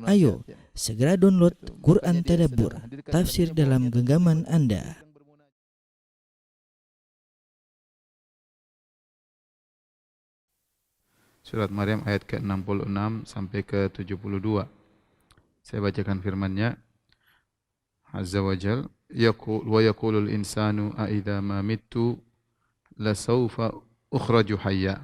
Ayo, segera download Quran Tadabbur, tafsir dalam genggaman Anda. Surat Maryam ayat ke-66 sampai ke-72. Saya bacakan firman-Nya. Azza wa Jal, wa yaqulul insanu a idza ma mittu la sawfa ukhraju hayya.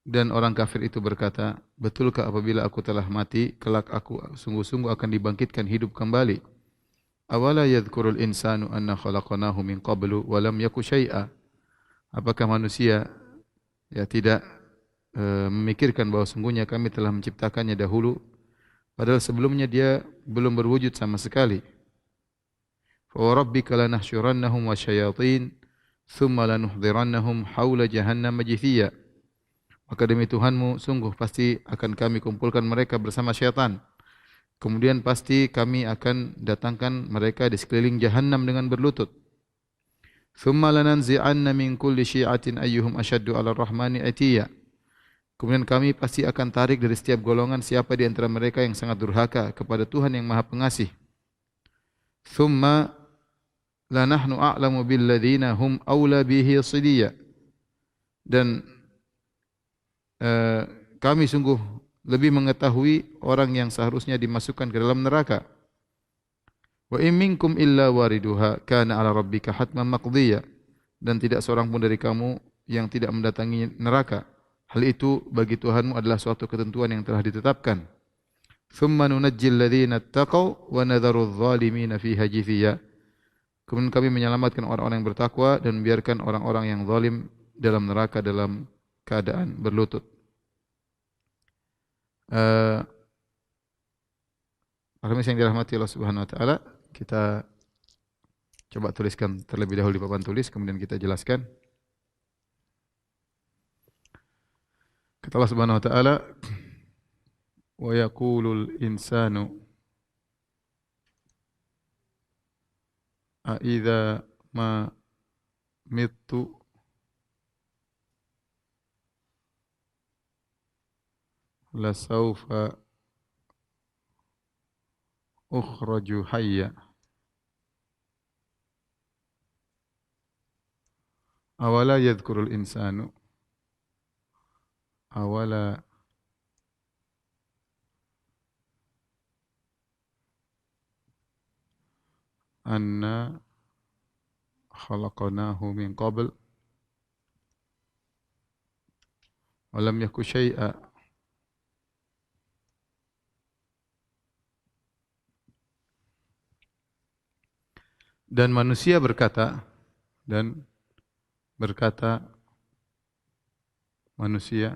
Dan orang kafir itu berkata, betulkah apabila aku telah mati, kelak aku sungguh-sungguh akan dibangkitkan hidup kembali. Awala yadhkurul insanu anna khalaqnahu min qablu wa lam yaku syai'a. Apakah manusia tidak memikirkan bahwa sungguhnya kami telah menciptakannya dahulu, padahal sebelumnya dia belum berwujud sama sekali. Fa rabbika lanahsyurannahum wasyayatin thumma lanuhdhirannahum haula jahannam jithiya. Maka demi Tuhanmu, sungguh pasti akan kami kumpulkan mereka bersama syaitan. Kemudian pasti kami akan datangkan mereka di sekeliling jahannam dengan berlutut. Thumma lananzi'anna min kulli syi'atin ayyuhum ashaddu 'ala ar-rahmani atiya. Kemudian kami pasti akan tarik dari setiap golongan siapa di antara mereka yang sangat durhaka kepada Tuhan yang Maha Pengasih. Thumma lanahnu a'lamu billadzina hum awla bihi siliya. Dan kami sungguh lebih mengetahui orang yang seharusnya dimasukkan ke dalam neraka. Wa in minkum illa wariduha kana 'ala rabbika hatman maqdiya. Dan tidak seorang pun dari kamu yang tidak mendatangi neraka. Hal itu bagi Tuhanmu adalah suatu ketentuan yang telah ditetapkan. Thumma nunajjil ladzina ittaqaw wa nadharu adh-dhalimina fiha jithiya. Kemudian kami menyelamatkan orang-orang yang bertakwa dan membiarkan orang-orang yang zalim dalam neraka dalam keadaan berlutut. Para yang dirahmati Allah Subhanahu wa taala, kita coba tuliskan terlebih dahulu di papan tulis, kemudian kita jelaskan. Kata Allah Subhanahu wa taala, wa yaqulul insanu a idza ma mittu la sawfa ukhraju hayya. Awala yadhkurul insanu awala anna khalaqnahu min qabl wa lam yaku syai'a. Dan manusia berkata, manusia,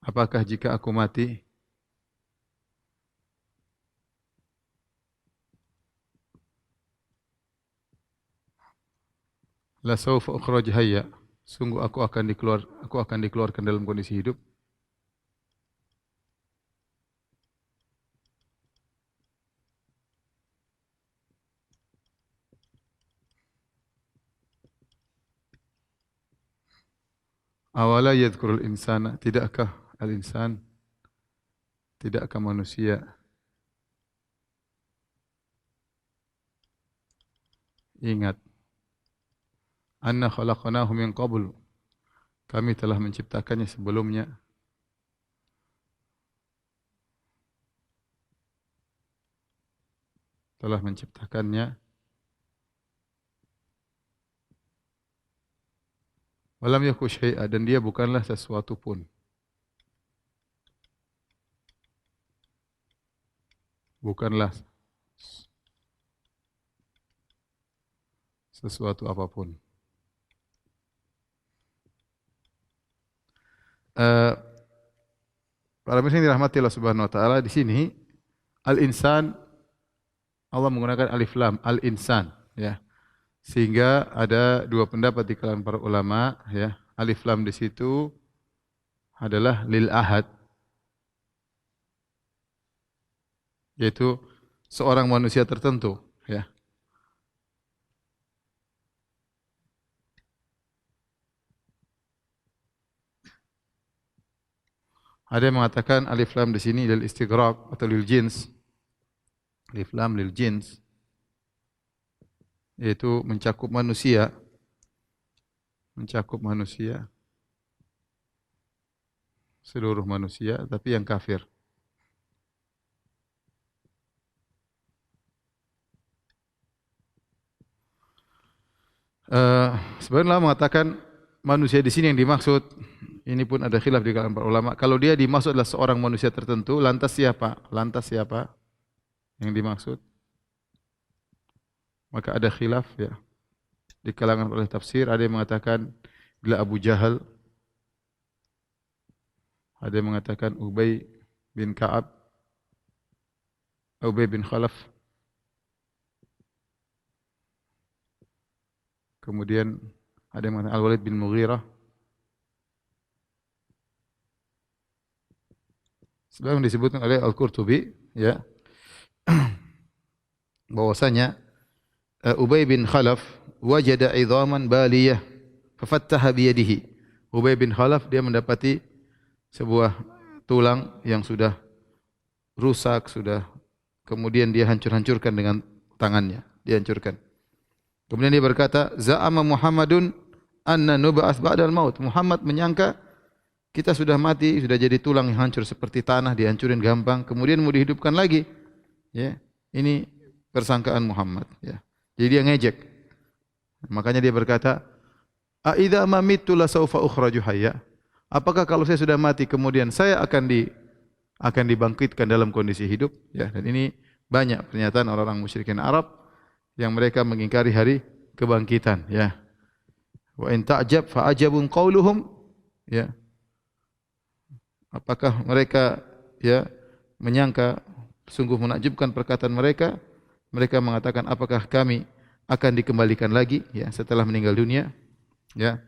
apakah jika aku mati, la sawfa ukhraj hayya, sungguh aku akan dikeluarkan dalam kondisi hidup. Awala yadhkurul insana, tidakkah al-insan, tidakkah manusia ingat anna khalaqnahu min qabl, kami telah menciptakannya sebelumnya. Telah menciptakannya. Walam yaku syai'a, dan dia bukanlah sesuatu pun. Bukanlah sesuatu apapun. Para muslimin dirahmati Allah Subhanahu wa taala, di sini al-insan, Allah menggunakan alif lam, al-insan, ya. Sehingga ada dua pendapat di kalangan para ulama, ya. Alif lam di situ adalah lil ahad, yaitu seorang manusia tertentu, ya. Ada yang mengatakan alif lam di sini lil istighraq atau lil jins. Alif lam lil jins, yaitu mencakup manusia, seluruh manusia, tapi yang kafir. Sebenarnya mengatakan manusia di sini yang dimaksud, ini pun ada khilaf di kalangan para ulama. Kalau dia dimaksud adalah seorang manusia tertentu, lantas siapa? Yang dimaksud? Maka ada khilaf ya di kalangan oleh tafsir. Ada yang mengatakan bila Abu Jahal, ada yang mengatakan Ubay bin Ka'ab, Ubay bin Khalaf, kemudian ada yang mengatakan Al-Walid bin Mughirah. Sebagaimana disebutkan oleh Al-Qurtubi, ya, bahwasanya Ubay bin Khalaf wajada idhaman baliyah fafattaha biyadihi. Ubay bin Khalaf dia mendapati sebuah tulang yang sudah rusak, kemudian dia hancurkan dengan tangannya, dihancurkan. Kemudian dia berkata, za'ama Muhammadun anna nub'ats ba'dal maut. Muhammad menyangka kita sudah mati, sudah jadi tulang yang hancur seperti tanah, dihancurin gampang, kemudian mau dihidupkan lagi. Ya, ini persangkaan Muhammad, ya. Jadi dia ngejek. Makanya dia berkata, a idza mamittu la saufa ukhraju hayya. Apakah kalau saya sudah mati kemudian saya akan dibangkitkan dalam kondisi hidup? Ya, dan ini banyak pernyataan orang-orang musyrikin Arab yang mereka mengingkari hari kebangkitan, ya. Wa in ta'jab fa ajabun qauluhum, ya. Apakah mereka ya menyangka sungguh menakjubkan perkataan mereka? Mereka mengatakan apakah kami akan dikembalikan lagi ya setelah meninggal dunia? Ya.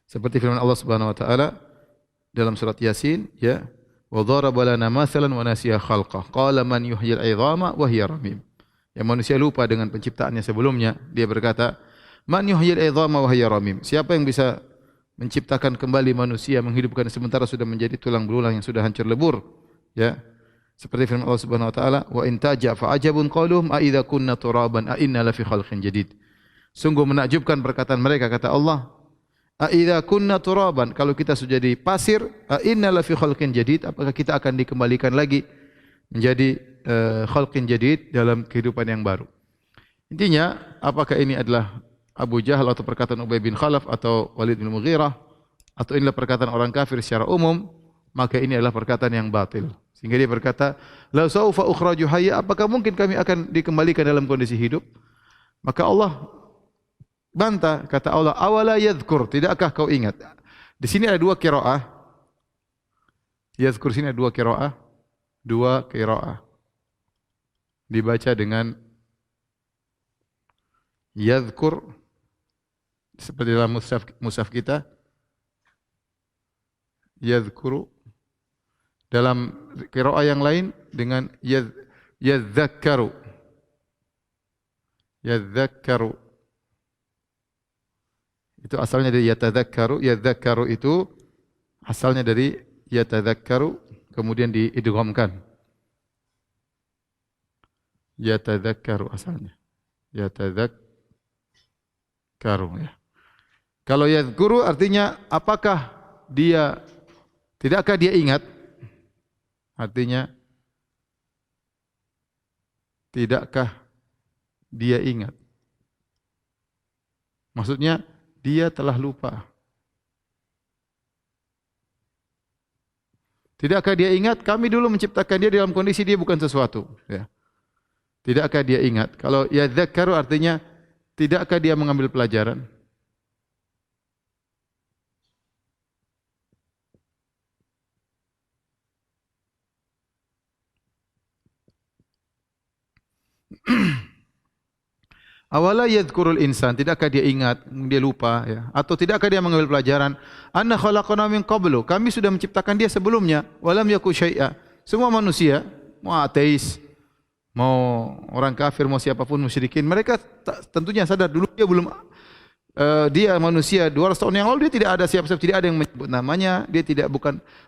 Seperti firman Allah Subhanahu wa taala dalam surat Yasin, ya, wa dharaba lana mathalan wa nasiya khalqah qala man yuhyil 'idhama wa hiya ramim. Yang manusia lupa dengan penciptaannya sebelumnya, dia berkata, man yuhyil 'idhama wa hiya ramim. Siapa yang bisa menciptakan kembali manusia, menghidupkan sementara sudah menjadi tulang belulang yang sudah hancur lebur, ya. Seperti firman Allah Subhanahu wa taala, wa in taja fa ajabun qauluhum a idza kunna turaban a inna la fi khalqin jadid. Sungguh menakjubkan perkataan mereka, kata Allah, a idza kunna turaban, kalau kita sudah jadi pasir, a inna la fi khalqin jadid, apakah kita akan dikembalikan lagi menjadi khalqin jadid, dalam kehidupan yang baru. Intinya, apakah ini adalah Abu Jahal atau perkataan Ubay bin Khalaf atau Walid bin Mughirah atau inilah perkataan orang kafir secara umum, maka ini adalah perkataan yang batil. Sehingga dia berkata, la saufa ukhraju hayya, apakah mungkin kami akan dikembalikan dalam kondisi hidup? Maka Allah bantah, kata Allah, awala yadhkur, tidakkah kau ingat? Di sini ada dua qiraah. Yadhkur sini ada dua qiraah. Dibaca dengan yadhkur seperti dalam mushaf kita, yadhkuru. Dalam qiraah yang lain dengan yadhakkaru. Yadhakkaru. Itu asalnya dari yatadzakkaru. Yadhakkaru itu asalnya dari yatadzakkaru, kemudian diidghamkan. Yatadzakkaru asalnya. Yatadzakkaru, ya. Kalau yadhkuru artinya apakah dia, tidakkah dia ingat? Artinya tidakkah dia ingat? Maksudnya dia telah lupa. Tidakkah dia ingat? Kami dulu menciptakan dia dalam kondisi dia bukan sesuatu, ya. Tidakkah dia ingat? Kalau yadzakkaru artinya tidakkah dia mengambil pelajaran? Awala yadhkurul insan, tidakkah dia ingat, dia lupa, ya. Atau tidakkah dia mengambil pelajaran? Anna khalaqna min qablu, kami sudah menciptakan dia sebelumnya, walam yaku syai'a. Semua manusia mau ateis, mau orang kafir, mau siapapun musyrikin, mereka tentunya sadar dulu dia belum dia manusia 200 tahun yang lalu dia tidak ada siapa-siapa, tidak ada yang menyebut namanya, dia tidak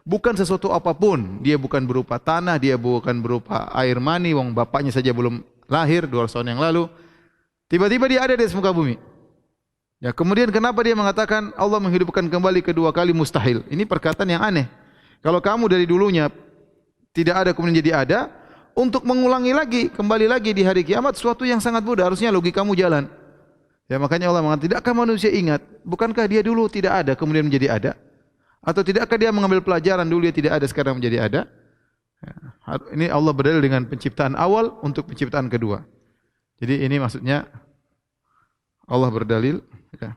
bukan sesuatu apapun, dia bukan berupa tanah, dia bukan berupa air mani, wong bapaknya saja belum lahir 200 tahun yang lalu. Tiba-tiba dia ada di atas muka bumi. Ya, kemudian kenapa dia mengatakan Allah menghidupkan kembali kedua kali mustahil? Ini perkataan yang aneh. Kalau kamu dari dulunya tidak ada kemudian jadi ada, untuk mengulangi lagi, kembali lagi di hari kiamat sesuatu yang sangat mudah, harusnya logikamu jalan. Ya, makanya Allah mengatakan, tidakkah manusia ingat, bukankah dia dulu tidak ada kemudian menjadi ada? Atau tidakkah dia mengambil pelajaran dulu dia tidak ada sekarang menjadi ada? Ya, ini Allah berdalil dengan penciptaan awal untuk penciptaan kedua. Jadi ini maksudnya Allah berdalil ya,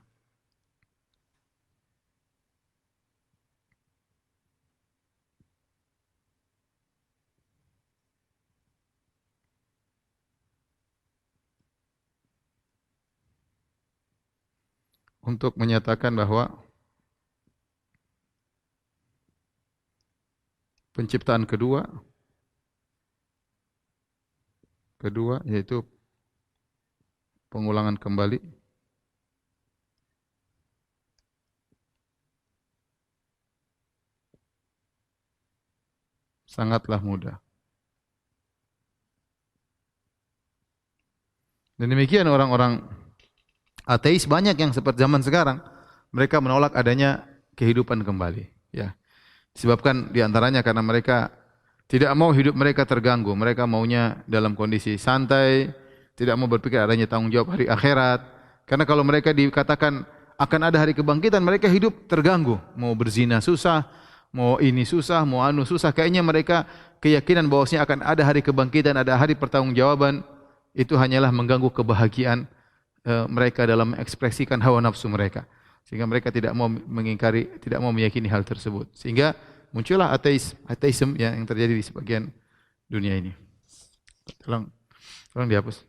untuk menyatakan bahwa penciptaan kedua yaitu pengulangan kembali sangatlah mudah. Dan demikian orang-orang ateis banyak yang seperti zaman sekarang, mereka menolak adanya kehidupan kembali, ya. Disebabkan diantaranya karena mereka tidak mau hidup mereka terganggu, mereka maunya dalam kondisi santai, tidak mau berpikir adanya tanggung jawab hari akhirat. Karena kalau mereka dikatakan akan ada hari kebangkitan, mereka hidup terganggu, mau berzina susah, mau ini susah, mau anu susah. Kayaknya mereka keyakinan bahwasanya akan ada hari kebangkitan, ada hari pertanggungjawaban, itu hanyalah mengganggu kebahagiaan mereka dalam mengekspresikan hawa nafsu mereka. Sehingga mereka tidak mau mengingkari, tidak mau meyakini hal tersebut. Sehingga muncullah ateisme yang terjadi di sebagian dunia ini. Tolong dihapus.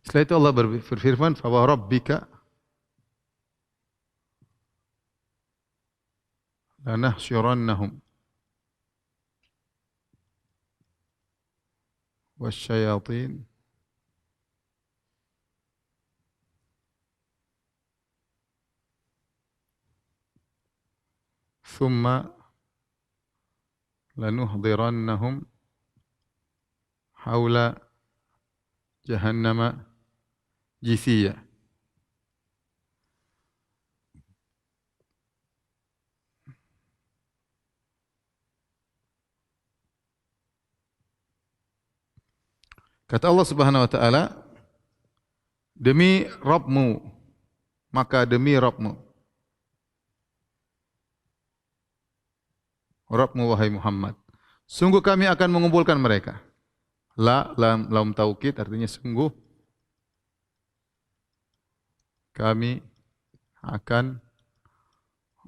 Setelah itu Allah berfirman, "Fa wa rabbika lanahsyurannahum wasyayatin thumma lanuhdirannahum haula jahannama jithiya." Kata Allah Subhanahu wa taala, demi Rabbmu, maka demi Rabbmu, Rabbmu wahai Muhammad, sungguh kami akan mengumpulkan mereka. Lam taukid artinya sungguh kami akan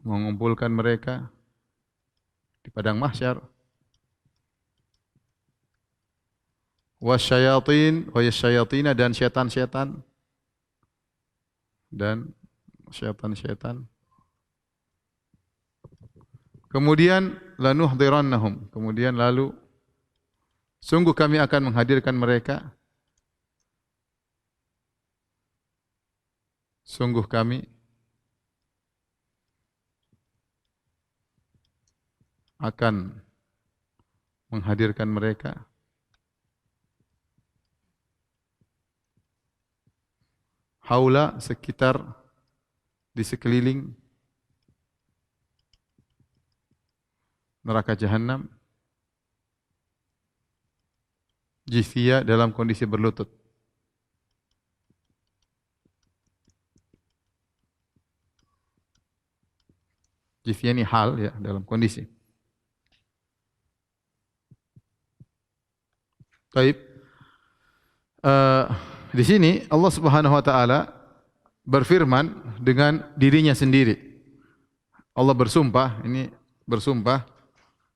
mengumpulkan mereka di padang mahsyar. Wasyayatin, wasyayatina, dan syaitan-syaitan, dan syaitan-syaitan. Kemudian lanuhdirannahum, kemudian lalu sungguh kami akan menghadirkan mereka. Sungguh kami akan menghadirkan mereka haula, sekitar, di sekeliling neraka jahanam, jithia, dalam kondisi berlutut. Jithia ini hal, ya, dalam kondisi. Baik. Di sini Allah Subhanahu wa taala berfirman dengan dirinya sendiri. Allah bersumpah, ini bersumpah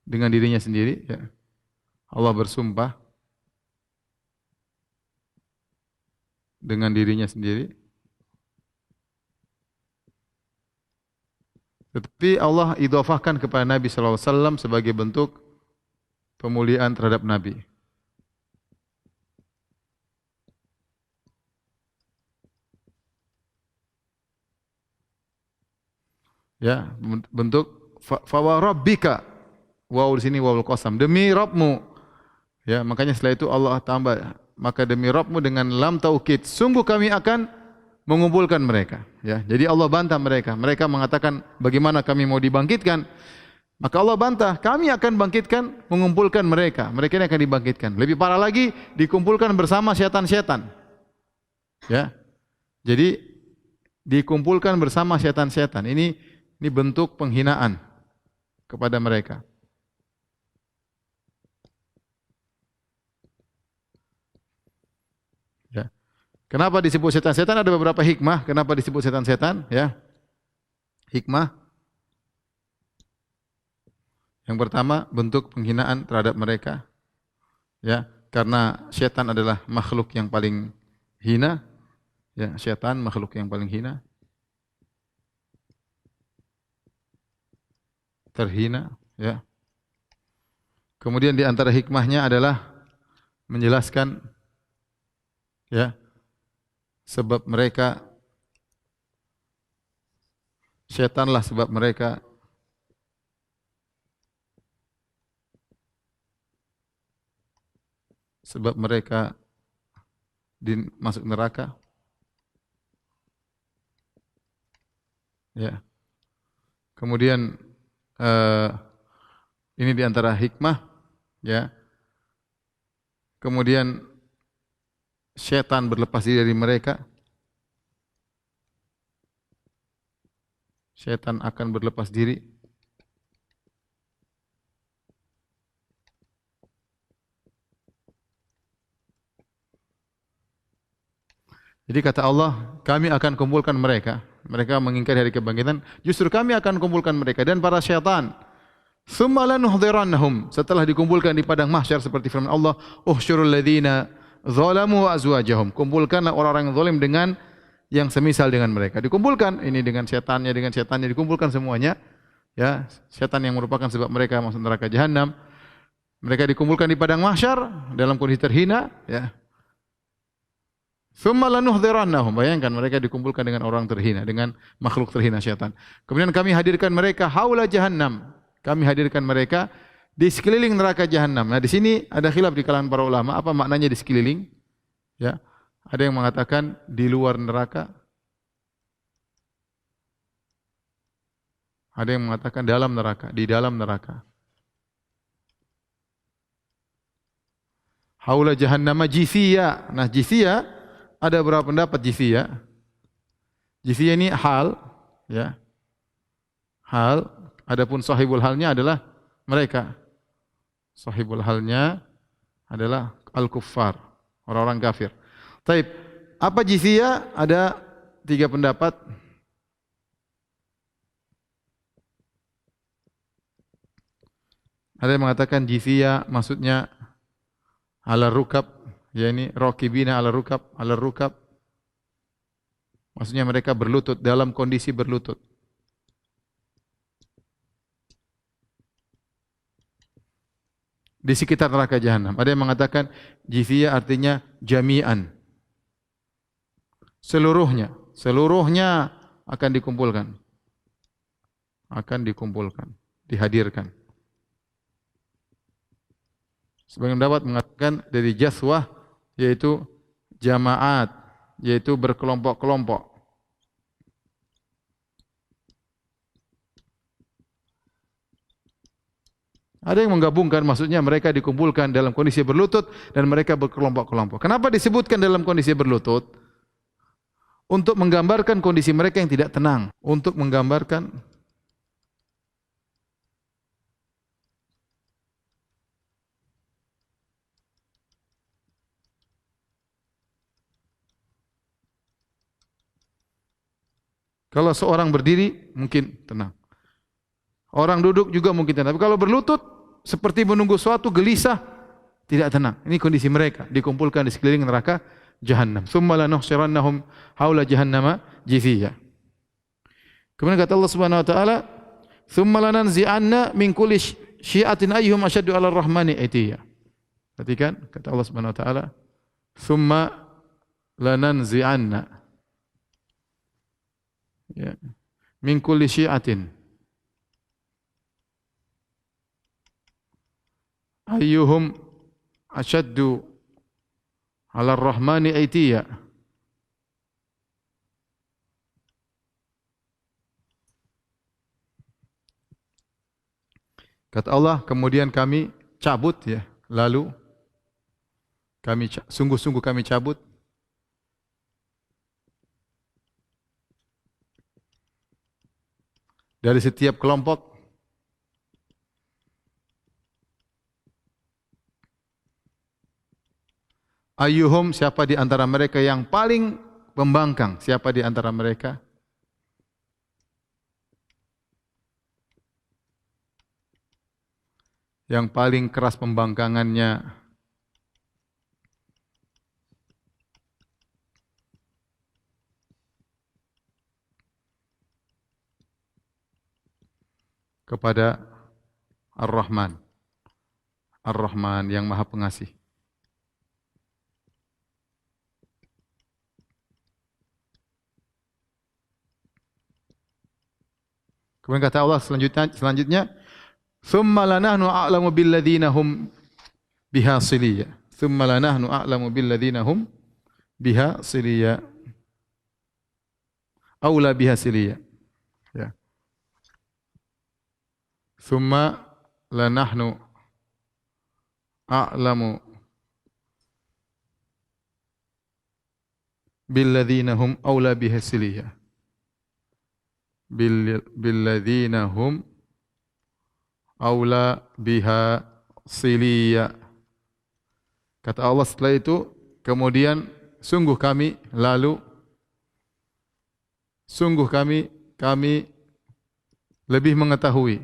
dengan dirinya sendiri, ya. Allah bersumpah dengan dirinya sendiri. Tetapi Allah idhafahkan kepada Nabi sallallahu alaihi wasallam sebagai bentuk pemuliaan terhadap Nabi. Ya, bentuk fa wa rabbika. Waw di sini wawul qasam. Demi Rabbmu. Ya, makanya setelah itu Allah tambah, maka demi Rabbmu dengan lam taukid, sungguh kami akan mengumpulkan mereka. Ya, jadi Allah bantah mereka. Mereka mengatakan bagaimana kami mau dibangkitkan? Maka Allah bantah, kami akan bangkitkan, mengumpulkan mereka. Mereka ini akan dibangkitkan. Lebih parah lagi, dikumpulkan bersama setan-setan. Ya, jadi dikumpulkan bersama setan-setan. Ini bentuk penghinaan kepada mereka. Ya. Kenapa disebut setan-setan? Ada beberapa hikmah. Kenapa disebut setan-setan? Ya. Hikmah. Yang pertama, bentuk penghinaan terhadap mereka. Ya, karena setan adalah makhluk yang paling hina. Ya, setan makhluk yang paling hina. Terhina, ya. Kemudian di antara hikmahnya adalah menjelaskan, ya, sebab mereka, setanlah sebab mereka masuk neraka. Ya. Kemudian ini di antara hikmah, ya. Kemudian setan berlepas diri dari mereka. Setan akan berlepas diri. Jadi kata Allah, kami akan kumpulkan mereka. Mereka mengingkari hari kebangkitan, justru kami akan kumpulkan mereka dan para syaitan. Tsumma lanuhdhirannahum. Setelah dikumpulkan di padang mahsyar seperti firman Allah, uhsyurul ladzina zalamu wa azwajahum. Kumpulkanlah orang-orang yang zalim dengan yang semisal dengan mereka. Dikumpulkan ini dengan setannya, dikumpulkan semuanya. Ya, setan yang merupakan sebab mereka masuk neraka jahanam. Mereka dikumpulkan di padang mahsyar dalam kondisi terhina, ya. Tsumma lanuhdhirannahum. Bayangkan mereka dikumpulkan dengan orang terhina, dengan makhluk terhina syaitan. Kemudian kami hadirkan mereka haula jahannam. Kami hadirkan mereka di sekeliling neraka jahanam. Nah, di sini ada khilaf di kalangan para ulama, apa maknanya di sekeliling? Ya. Ada yang mengatakan di luar neraka. Ada yang mengatakan dalam neraka, di dalam neraka. Haula jahannama jithiya. Nah, jithiya ada beberapa pendapat jithiya. Jithiya ini hal, ya. Hal. Adapun sahibul halnya adalah mereka. Sahibul halnya adalah al-kuffar, orang-orang kafir. Taib, apa jiziyah? Ada 3 pendapat. Ada yang mengatakan jiziyah maksudnya ala rukab, yakni raqibina ala rukab. Maksudnya mereka berlutut, dalam kondisi berlutut. Di sekitar neraka jahanam. Ada yang mengatakan jiziyah artinya jami'an. Seluruhnya akan dikumpulkan. Dihadirkan. Sebagian pendapat mengatakan dari jaswah, yaitu jamaat, yaitu berkelompok-kelompok. Ada yang menggabungkan, maksudnya mereka dikumpulkan dalam kondisi berlutut dan mereka berkelompok-kelompok. Kenapa disebutkan dalam kondisi berlutut? Untuk menggambarkan kondisi mereka yang tidak tenang. Untuk menggambarkan kalau seorang berdiri mungkin tenang. Orang duduk juga mungkin tenang. Tapi kalau berlutut seperti menunggu suatu, gelisah, tidak tenang. Ini kondisi mereka dikumpulkan di sekeliling neraka jahanam. Tsumma lanuhsirannahum haula jahannama jithiya. Kemudian kata Allah Subhanahu wa taala, "Tsumma lananzi'anna min kulli syi'atin ayyuhum asyaddu 'ala ar-rahmani itiya. Perhatikan kata Allah Subhanahu wa taala, "Tsumma lananzi'anna." Ya. Min kulli syi'atin ayyuhum asyaddu 'ala ar-rahmani itiya. Kata Allah, kemudian kami cabut ya, lalu sungguh-sungguh kami cabut dari setiap kelompok ayyuhum, siapa di antara mereka yang paling pembangkang, siapa di antara mereka yang paling keras pembangkangannya, kepada Ar-Rahman. Ar-Rahman yang Maha Pengasih. Kemudian kata Allah selanjutnya, "Tsumma lanahnu a'lamu billadzina hum biha siliyya." Tsumma lanahnu a'lamu billadzina hum biha siliyya. Aula biha siliyya. Ya. Tsumma lanahnu a'lamu billadzina hum aula biha siliyya. Billadzina hum aula biha siliyya. Kata Allah setelah itu, kemudian sungguh kami lebih mengetahui,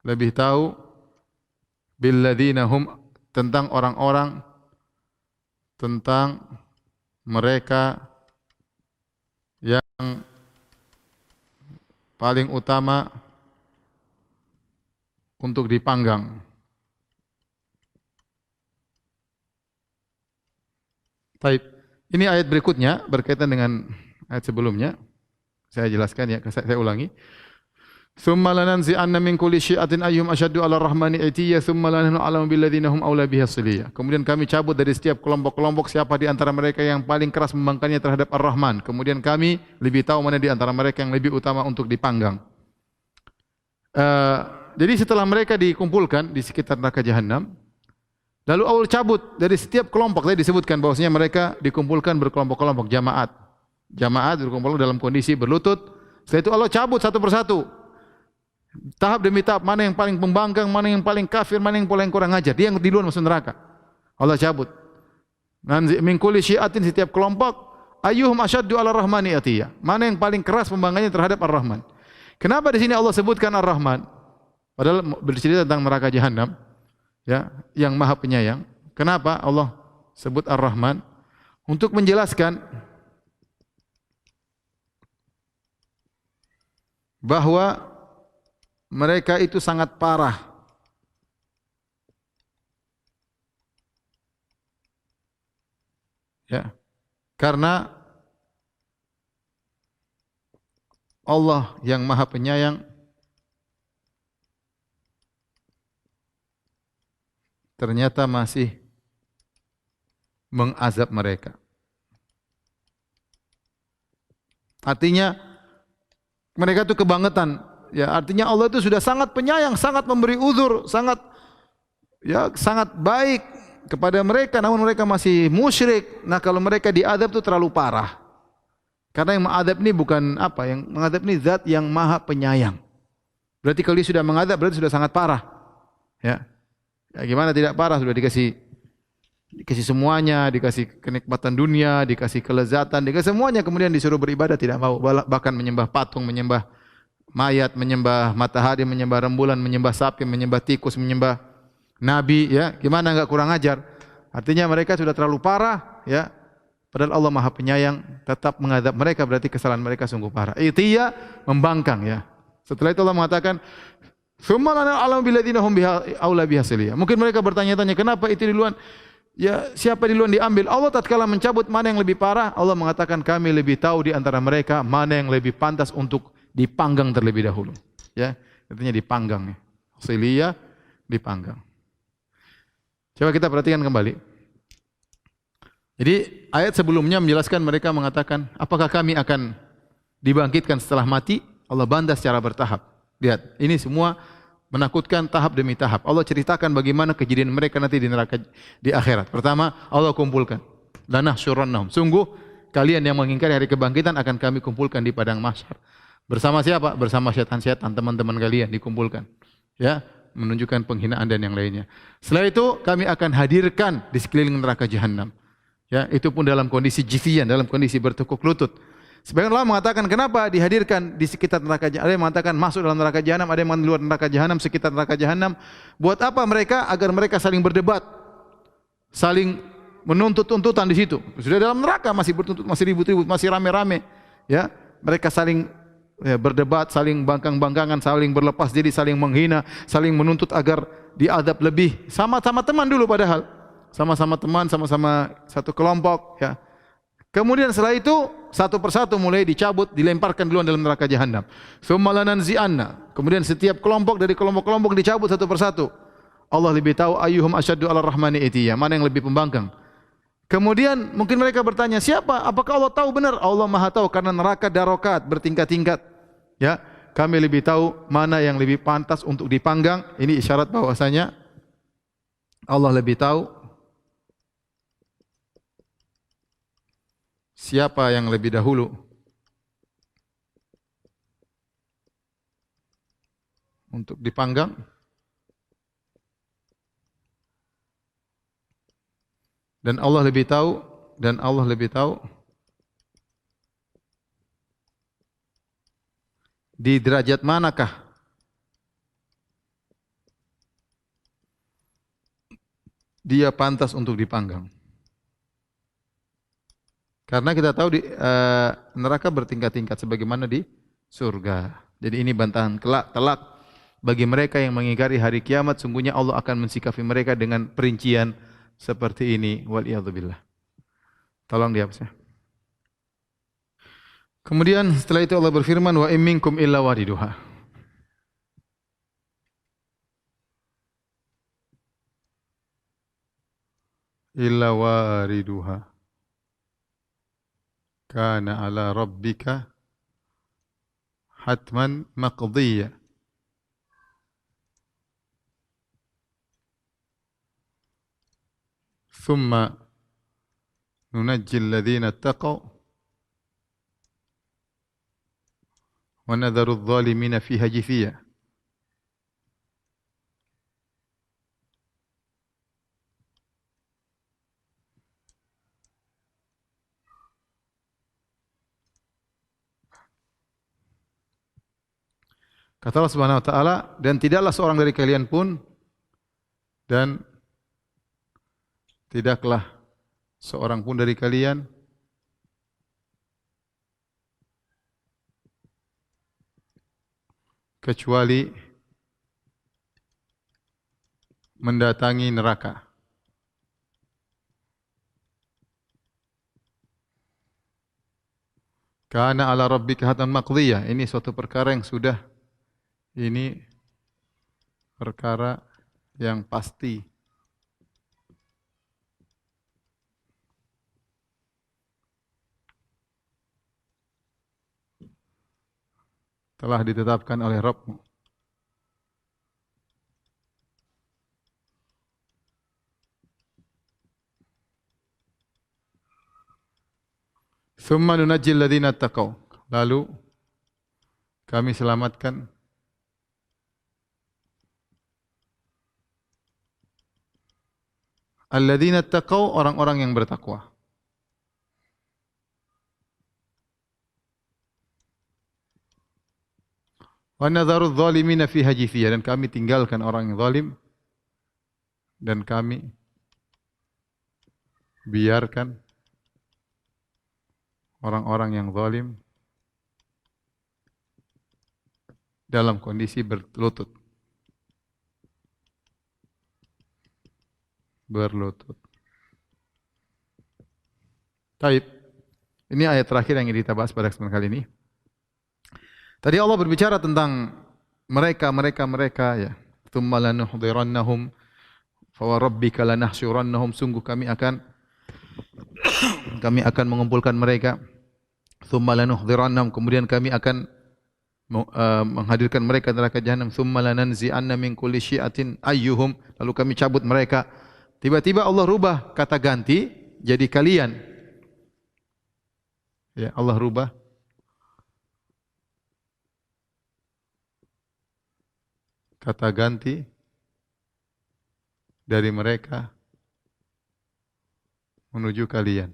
lebih tahu billadzina hum, tentang orang-orang, tentang mereka yang paling utama untuk dipanggang. Baik, ini ayat berikutnya berkaitan dengan ayat sebelumnya. Saya jelaskan ya, saya ulangi. Tsumma lananzi'anna min kulli syi'atin ayyuhum asyaddu 'ala ar-rahmani itiyya tsumma lanahnu a'lamu billadzina hum aula biha siliyya. Kemudian kami cabut dari setiap kelompok-kelompok siapa di antara mereka yang paling keras membangkangnya terhadap Ar-Rahman. Kemudian kami lebih tahu mana di antara mereka yang lebih utama untuk dipanggang. Jadi setelah mereka dikumpulkan di sekitar neraka Jahanam, lalu Allah cabut dari setiap kelompok. Tadi disebutkan bahwasanya mereka dikumpulkan berkelompok-kelompok, jamaat. Jamaat berkumpul dalam kondisi berlutut. Setelah itu Allah cabut satu persatu. Tahap demi tahap, mana yang paling pembangkang, mana yang paling kafir, mana yang paling kurang ajar. Dia yang duluan masuk neraka. Allah cabut. Min kulli syi'atin, setiap kelompok, ayyuhum asyaddu 'ala ar-rahmani atiyya. Mana yang paling keras pembangkangnya terhadap Ar-Rahman. Kenapa di sini Allah sebutkan Ar-Rahman? Padahal bercerita tentang neraka Jahanam, ya, yang Maha Penyayang. Kenapa Allah sebut Ar-Rahman? Untuk menjelaskan bahwa mereka itu sangat parah. Ya. Karena Allah yang Maha Penyayang ternyata masih mengazab mereka. Artinya mereka itu kebangetan. Ya, artinya Allah itu sudah sangat penyayang, sangat memberi uzur, sangat baik kepada mereka, namun mereka masih musyrik. Nah, kalau mereka diadab itu terlalu parah. Karena yang mengadab ini bukan apa, yang mengadab ini zat yang Maha Penyayang. Berarti kalau dia sudah mengadab berarti sudah sangat parah. Ya. Ya, gimana tidak parah, sudah dikasih semuanya, dikasih kenikmatan dunia, dikasih kelezatan, dikasih semuanya, kemudian disuruh beribadah tidak mau, bahkan menyembah patung, menyembah mayat, menyembah matahari, menyembah rembulan, menyembah sapi, menyembah tikus, menyembah nabi, ya. Gimana enggak kurang ajar? Artinya mereka sudah terlalu parah, ya. Padahal Allah Maha Penyayang tetap mengadab mereka, berarti kesalahan mereka sungguh parah. Itiyya, membangkang, ya. Setelah itu Allah mengatakan, Tsumma lana'lamu billadzina hum biha aula biha siliya. Mungkin mereka bertanya-tanya, kenapa itu duluan? Ya, siapa duluan diambil? Allah tatkala mencabut mana yang lebih parah, Allah mengatakan kami lebih tahu di antara mereka mana yang lebih pantas untuk dipanggang terlebih dahulu. Ya, artinya dipanggang ya. Siliya dipanggang. Coba kita perhatikan kembali. Jadi ayat sebelumnya menjelaskan mereka mengatakan, apakah kami akan dibangkitkan setelah mati? Allah bantah secara bertahap. Lihat, ini semua menakutkan tahap demi tahap. Allah ceritakan bagaimana kejadian mereka nanti di neraka di akhirat. Pertama, Allah kumpulkan. Lanahsyurannahum. Sungguh kalian yang mengingkari hari kebangkitan akan kami kumpulkan di padang mahsyar. Bersama siapa? Bersama setan-setan, teman-teman kalian dikumpulkan. Ya, menunjukkan penghinaan dan yang lainnya. Setelah itu kami akan hadirkan di sekeliling neraka jahanam. Ya, itu pun dalam kondisi jifian, dalam kondisi bertekuk lutut. Sebagian ulama mengatakan kenapa dihadirkan di sekitar neraka jahanam? Ada yang mengatakan masuk dalam neraka jahanam, ada yang mengatakan luar neraka jahanam, sekitar neraka jahanam. Buat apa mereka? Agar mereka saling berdebat, saling menuntut tuntutan di situ. Sudah dalam neraka masih bertuntut, masih ribut-ribut, masih rame-rame. Ya, mereka saling berdebat, saling bangkang-bangkangan, saling berlepas diri, saling menghina, saling menuntut agar diadab lebih. Sama-sama teman dulu padahal. Sama-sama teman, sama-sama satu kelompok, ya. Kemudian setelah itu satu persatu mulai dicabut, dilemparkan duluan dalam neraka jahanam. Tsumma lananzi'anna. Kemudian setiap kelompok dari kelompok-kelompok dicabut satu persatu. Allah lebih tahu ayyuhum asyaddu 'ala rahmani itiya, mana yang lebih pembangkang. Kemudian mungkin mereka bertanya, siapa? Apakah Allah tahu benar? Allah Maha tahu karena neraka darokat bertingkat-tingkat. Ya, kami lebih tahu mana yang lebih pantas untuk dipanggang. Ini isyarat bahwasanya Allah lebih tahu siapa yang lebih dahulu untuk dipanggang. Dan Allah lebih tahu di derajat manakah dia pantas untuk dipanggang. Karena kita tahu di neraka bertingkat-tingkat sebagaimana di surga. Jadi ini bantahan telak bagi mereka yang mengingkari hari kiamat. Sungguhnya Allah akan mensikapi mereka dengan perincian seperti ini. Waliyadzubillah. Tolong dihapus ya. Kemudian setelah itu Allah berfirman, wa in minkum illa wariduha. Illa wariduha. Kana ala rabbika hatman maqdiyya. Thumma nunajji alladhina ittaqaw wa nadharu adh-dhalimina fiha jithiya. Kata Allah Subhanahu wa taala, dan tidaklah seorang dari kalian pun dan tidaklah seorang pun dari kalian kecuali mendatangi neraka. Kana ala rabbika hatman maqdiyah. Ini suatu perkara yang sudah, ini perkara yang pasti. Telah ditetapkan oleh Rabbmu. Tsumma nunajjil ladzina taqaw. Lalu kami selamatkan alladzina taqaw, orang-orang yang bertakwa. Wa nadharu adh-dhalimina fiha jithiya, dan kami tinggalkan orang yang zalim dan kami biarkan orang-orang yang zalim dalam kondisi berlutut. berlutut. Taib. Ini ayat terakhir yang ingin kita bahas pada kesempatan kali ini. Tadi Allah berbicara tentang mereka ya. Tsumma lanuhdirannahum fa warabbika lanahsyurannahum, sungguh kami akan mengumpulkan mereka. Tsumma lanuhdirannahum, kemudian kami akan menghadirkan mereka neraka jahanam. Tsumma lananzi'anna min kulli syi'atin ayyuhum, lalu kami cabut mereka. Tiba-tiba Allah rubah kata ganti jadi kalian. Ya, Allah rubah kata ganti dari mereka menuju kalian.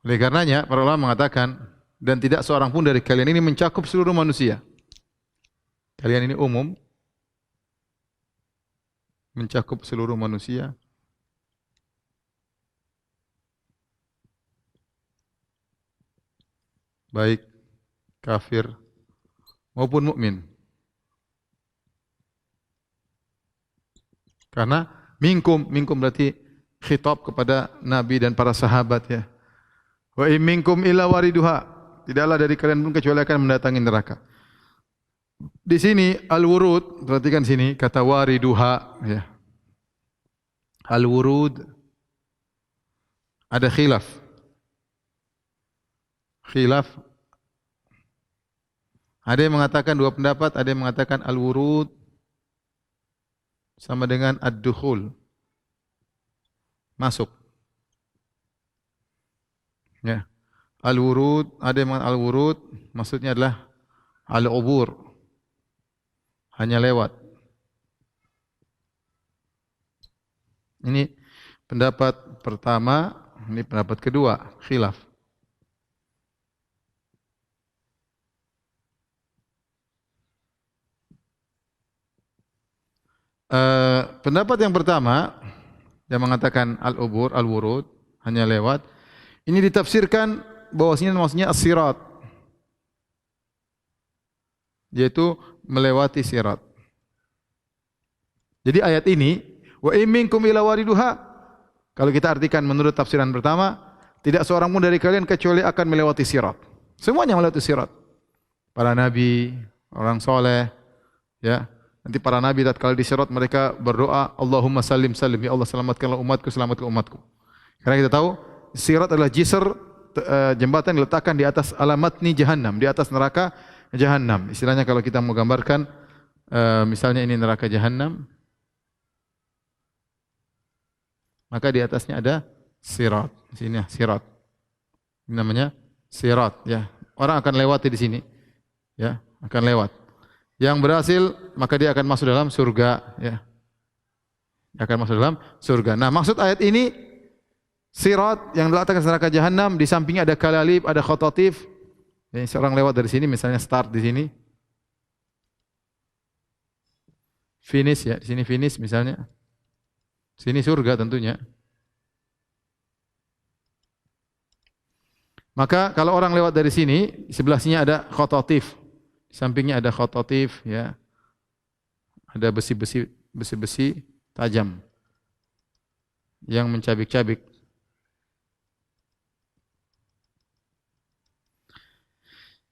Oleh karenanya, para ulama mengatakan, dan tidak seorang pun dari kalian ini mencakup seluruh manusia. Kalian ini umum, mencakup seluruh manusia. Baik kafir maupun mukmin. Karena minkum berarti khitab kepada Nabi dan para sahabat ya. Wa in minkum illa wariduha, tidaklah dari kalian pun kecuali akan mendatangi neraka. Di sini al-wurud, perhatikan sini kata wariduha ya. Al-wurud ada khilaf. Ada yang mengatakan dua pendapat, ada yang mengatakan al-wurud sama dengan ad-dukhul, masuk. Ya. Al-wurud, ada yang mengatakan al-wurud maksudnya adalah al-ubur, hanya lewat. Ini pendapat pertama, ini pendapat kedua, khilaf. Pendapat yang pertama yang mengatakan al-ubur, al-wurud, hanya lewat, ini ditafsirkan bahwasanya maksudnya as-sirat, yaitu melewati sirat. Jadi ayat ini, wa in minkum illa wariduha, kalau kita artikan menurut tafsiran pertama, tidak seorang pun dari kalian kecuali akan melewati sirat. Semuanya melewati sirat. Para nabi, orang soleh, ya. Nanti para nabi tatkala di sirat mereka berdoa, Allahumma salim salim, ya Allah selamatkanlah umatku, selamatkan umatku. Karena kita tahu sirat adalah jisr, jembatan diletakkan di atas alamatni jahannam, di atas neraka jahannam. Istilahnya kalau kita mau gambarkan, misalnya ini neraka jahannam, maka di atasnya ada sirat. Di sini sirat. Ini namanya sirat ya. Orang akan lewati di sini. Ya, akan lewat. Yang berhasil maka dia akan masuk dalam surga ya. Dia akan masuk dalam surga. Nah, maksud ayat ini sirat yang diletakkan di neraka jahanam, di sampingnya ada kalalib, ada khotatif. Jadi seorang lewat dari sini, misalnya start di sini. Finish ya, di sini finish misalnya. Sini surga tentunya. Maka kalau orang lewat dari sini, di sebelah sini ada khotatif. Di sampingnya ada khotatif ya. Ada besi-besi tajam yang mencabik-cabik.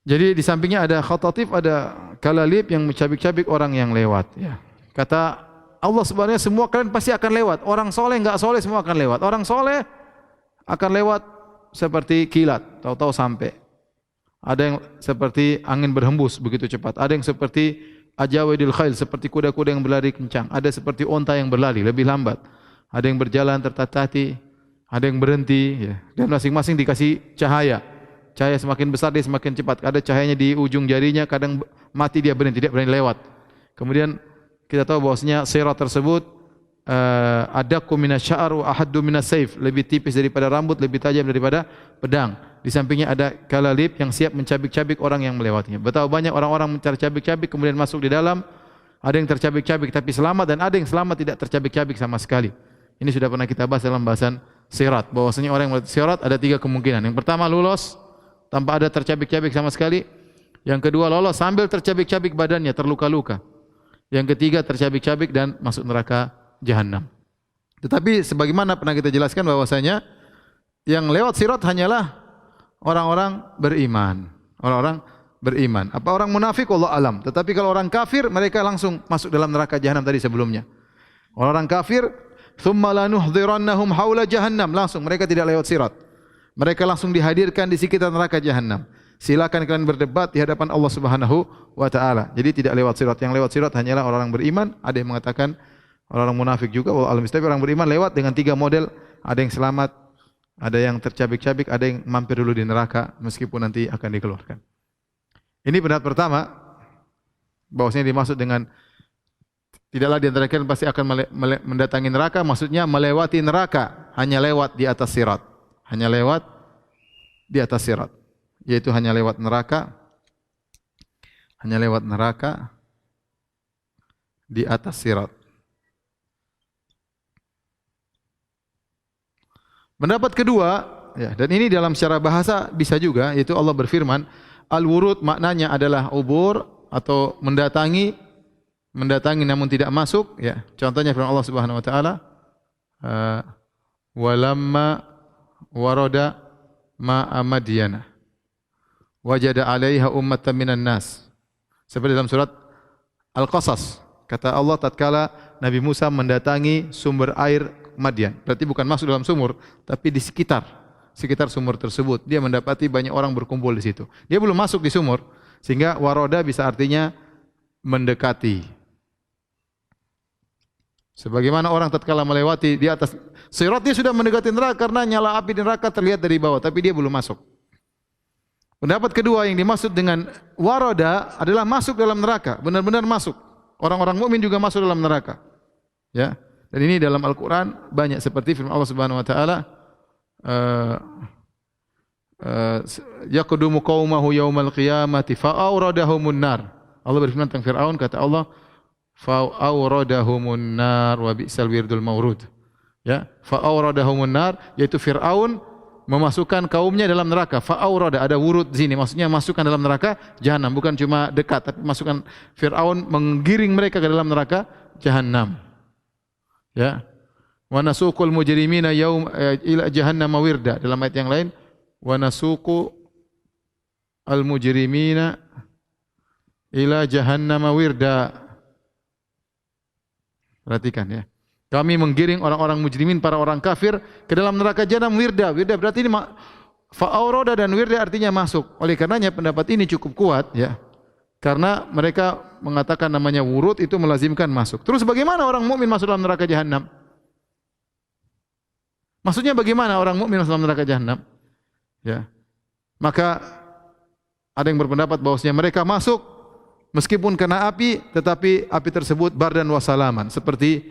Jadi di sampingnya ada khotatif, ada kalalib yang mencabik-cabik orang yang lewat ya. Kata Allah sebenarnya semua kalian pasti akan lewat. Orang soleh enggak soleh semua akan lewat. Orang soleh akan lewat seperti kilat, tahu-tahu sampai. Ada yang seperti angin berhembus begitu cepat. Ada yang seperti ajawadil khail, seperti kuda-kuda yang berlari kencang. Ada seperti onta yang berlari lebih lambat. Ada yang berjalan tertati-tati, ada yang berhenti ya. Dan masing-masing dikasih cahaya. Cahaya semakin besar dia semakin cepat. Ada cahayanya di ujung jarinya, kadang mati dia berhenti, tidak berani lewat. Kemudian kita tahu bahwasanya sirat tersebut adaqu minasy-sya'r wa ahaddu minas-saif, lebih tipis daripada rambut, lebih tajam daripada pedang. Di sampingnya ada kalalib yang siap mencabik-cabik orang yang melewatinya. Betapa banyak orang-orang mencabik-cabik kemudian masuk di dalam. Ada yang tercabik-cabik tapi selamat, dan ada yang selamat tidak tercabik-cabik sama sekali. Ini sudah pernah kita bahas dalam bahasan sirat, bahwasanya orang yang melewati sirat ada 3 kemungkinan. Yang pertama lolos tanpa ada tercabik-cabik sama sekali. Yang kedua lolos sambil tercabik-cabik badannya, terluka-luka. Yang ketiga tercabik-cabik dan masuk neraka jahanam. Tetapi sebagaimana pernah kita jelaskan bahwasanya yang lewat sirat hanyalah orang-orang beriman. Orang-orang beriman. Apa orang munafik? Wallahu alam. Tetapi kalau orang kafir, mereka langsung masuk dalam neraka jahanam tadi sebelumnya. Orang kafir, thumma lanuhdhirannahum haula jahannam. Langsung mereka tidak lewat sirat. Mereka langsung dihadirkan di sekitar neraka jahanam. Silakan kalian berdebat di hadapan Allah Subhanahu wa taala. Jadi tidak lewat sirat. Yang lewat sirat hanyalah orang-orang beriman. Ada yang mengatakan orang-orang munafik juga. Wallahu alam. Tapi orang beriman lewat dengan 3 model. Ada yang selamat, ada yang tercabik-cabik, ada yang mampir dulu di neraka meskipun nanti akan dikeluarkan. Ini pendapat pertama, bahwasanya dimaksud dengan tidaklah di antara kalian pasti akan mendatangi neraka, maksudnya melewati neraka, hanya lewat di atas sirat. Hanya lewat di atas sirat. Yaitu hanya lewat neraka. Hanya lewat neraka di atas sirat. Pendapat kedua, ya, dan ini dalam secara bahasa bisa juga, yaitu Allah berfirman, al-wurud maknanya adalah ubur atau mendatangi namun tidak masuk, ya. Contohnya firman Allah Subhanahu wa taala, walamma warada ma'a madyana wajada 'alaiha ummatan minan nas. Seperti dalam surat Al-Qasas, kata Allah tatkala Nabi Musa mendatangi sumber air Madian. Berarti bukan masuk dalam sumur, tapi di sekitar sumur tersebut. Dia mendapati banyak orang berkumpul di situ. Dia belum masuk di sumur, sehingga waroda bisa artinya mendekati. Sebagaimana orang tatkala melewati di atas sirat, dia sudah mendekati neraka karena nyala api di neraka terlihat dari bawah, tapi dia belum masuk. Pendapat kedua yang dimaksud dengan waroda adalah masuk dalam neraka, benar-benar masuk. Orang-orang mukmin juga masuk dalam neraka. Ya. Dan ini dalam Al-Quran banyak seperti firman Allah Subhanahu Wa Taala, yaqudumu qaumahu yaumal qiyamati fa'awradahumun nar. Allah berfirman tentang Fir'aun, kata Allah, fa'awradahumun nar wa bi'sal wirdul mawrud. Ya, fa'awradahumun nar, yaitu Fir'aun memasukkan kaumnya dalam neraka. Fa'awrada, ada wurud di sini, maksudnya masukkan dalam neraka jahanam, bukan cuma dekat, tapi masukkan. Fir'aun menggiring mereka ke dalam neraka jahanam. Ya, wa nasuqul mujrimina ila jahannam wirda. Dalam ayat yang lain, wa nasuqu al mujrimina ila jahannam wirda. Perhatikan ya. Kami menggiring orang-orang mujrimin, para orang kafir ke dalam neraka jahanam wirda. Wirda berarti ini fa'aurada dan wirda artinya masuk. Oleh karenanya pendapat ini cukup kuat ya. Karena mereka mengatakan namanya wurud itu melazimkan masuk. Terus bagaimana orang mukmin masuk dalam neraka jahanam? Maksudnya bagaimana orang mukmin masuk dalam neraka jahanam? Ya. Maka ada yang berpendapat bahwasanya mereka masuk meskipun kena api, tetapi api tersebut bardan wa salaman, seperti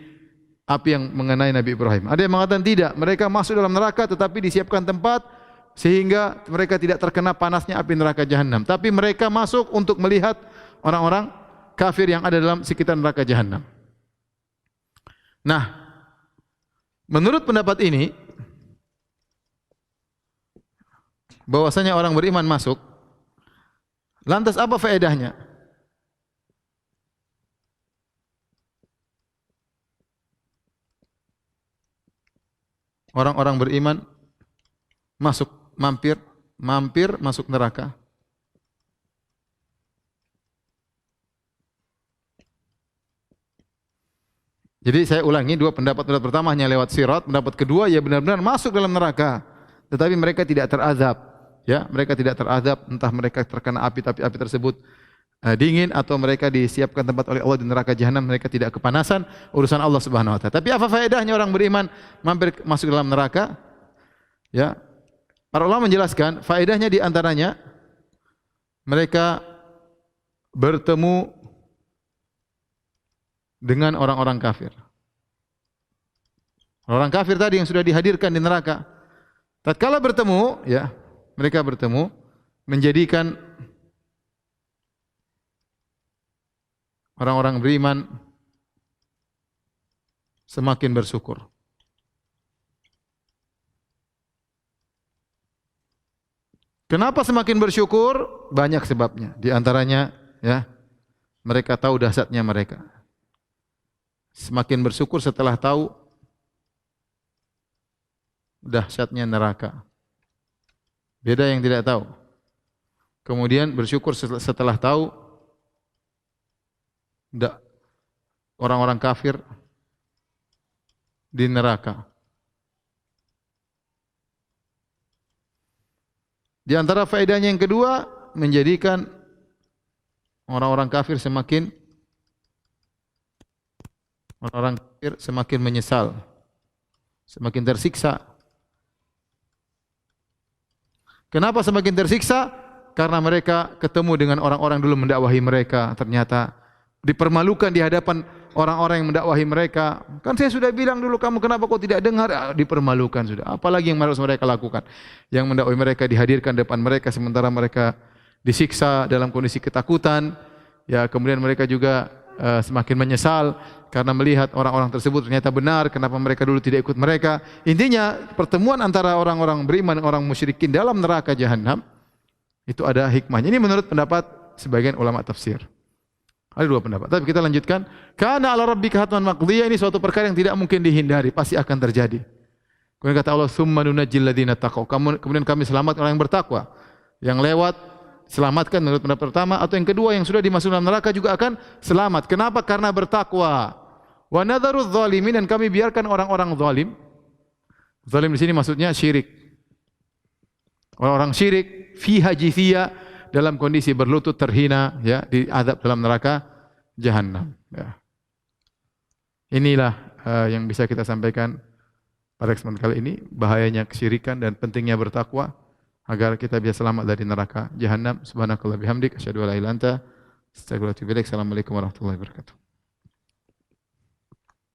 api yang mengenai Nabi Ibrahim. Ada yang mengatakan tidak, mereka masuk dalam neraka tetapi disiapkan tempat sehingga mereka tidak terkena panasnya api neraka jahanam. Tapi mereka masuk untuk melihat orang-orang kafir yang ada dalam sekitar neraka jahanam. Nah, menurut pendapat ini, bahwasanya orang beriman masuk, lantas apa faedahnya? Orang-orang beriman masuk, mampir masuk neraka. Jadi saya ulangi, dua pendapat. Pendapat pertama hanya lewat sirat, pendapat kedua ya benar-benar masuk dalam neraka, tetapi mereka tidak terazab. Ya, mereka tidak terazab, entah mereka terkena api tapi api tersebut dingin, atau mereka disiapkan tempat oleh Allah di neraka jahanam, mereka tidak kepanasan, urusan Allah Subhanahu wa taala. Tapi apa faedahnya orang beriman mampir masuk dalam neraka? Ya. Para ulama menjelaskan faedahnya di antaranya mereka bertemu dengan orang-orang kafir. Orang kafir tadi yang sudah dihadirkan di neraka. Tatkala bertemu, ya, mereka bertemu menjadikan orang-orang beriman semakin bersyukur. Kenapa semakin bersyukur? Banyak sebabnya. Di antaranya, ya, mereka tahu dahsyatnya mereka. Semakin bersyukur setelah tahu dahsyatnya neraka. Beda yang tidak tahu. Kemudian bersyukur setelah tahu orang-orang kafir di neraka. Di antara faedahnya yang kedua, menjadikan orang-orang kafir semakin menyesal, semakin tersiksa. Kenapa semakin tersiksa? Karena mereka ketemu dengan orang-orang dulu mendakwahi mereka, ternyata dipermalukan di hadapan orang-orang yang mendakwahi mereka. Kan saya sudah bilang dulu, kamu kenapa kok tidak dengar? Dipermalukan sudah. Apalagi yang harus mereka lakukan? Yang mendakwahi mereka dihadirkan depan mereka sementara mereka disiksa dalam kondisi ketakutan. Ya, kemudian mereka juga semakin menyesal karena melihat orang-orang tersebut ternyata benar, kenapa mereka dulu tidak ikut mereka. Intinya pertemuan antara orang-orang beriman dan orang musyrikin dalam neraka jahanam itu ada hikmahnya. Ini menurut pendapat sebagian ulama tafsir. Ada dua pendapat, tapi kita lanjutkan. Kana ala rabbika hatman maqdiyah, ini suatu perkara yang tidak mungkin dihindari, pasti akan terjadi. Kemudian kata Allah, tsumma nunajjil ladzina taqaw. Kemudian kami selamatkan orang yang bertakwa. Yang lewat selamatkan menurut pendapat pertama, atau yang kedua yang sudah dimasukkan dalam neraka juga akan selamat. Kenapa? Karena bertakwa. Wa nadharudz zalimin, dan kami biarkan orang-orang zalim. Zalim di sini maksudnya syirik. Orang-orang syirik fiha jithiya, dalam kondisi berlutut terhina, ya, diazab dalam neraka jahanam. Ya. Inilah yang bisa kita sampaikan pada kesempatan kali ini, bahayanya kesyirikan dan pentingnya bertakwa agar kita bisa selamat dari neraka jahanam. Subhanakallah bihamdik, asyhadu an la ilaha illa anta, astaghfiruka wa atubu ilaik. Assalamualaikum warahmatullahi wabarakatuh.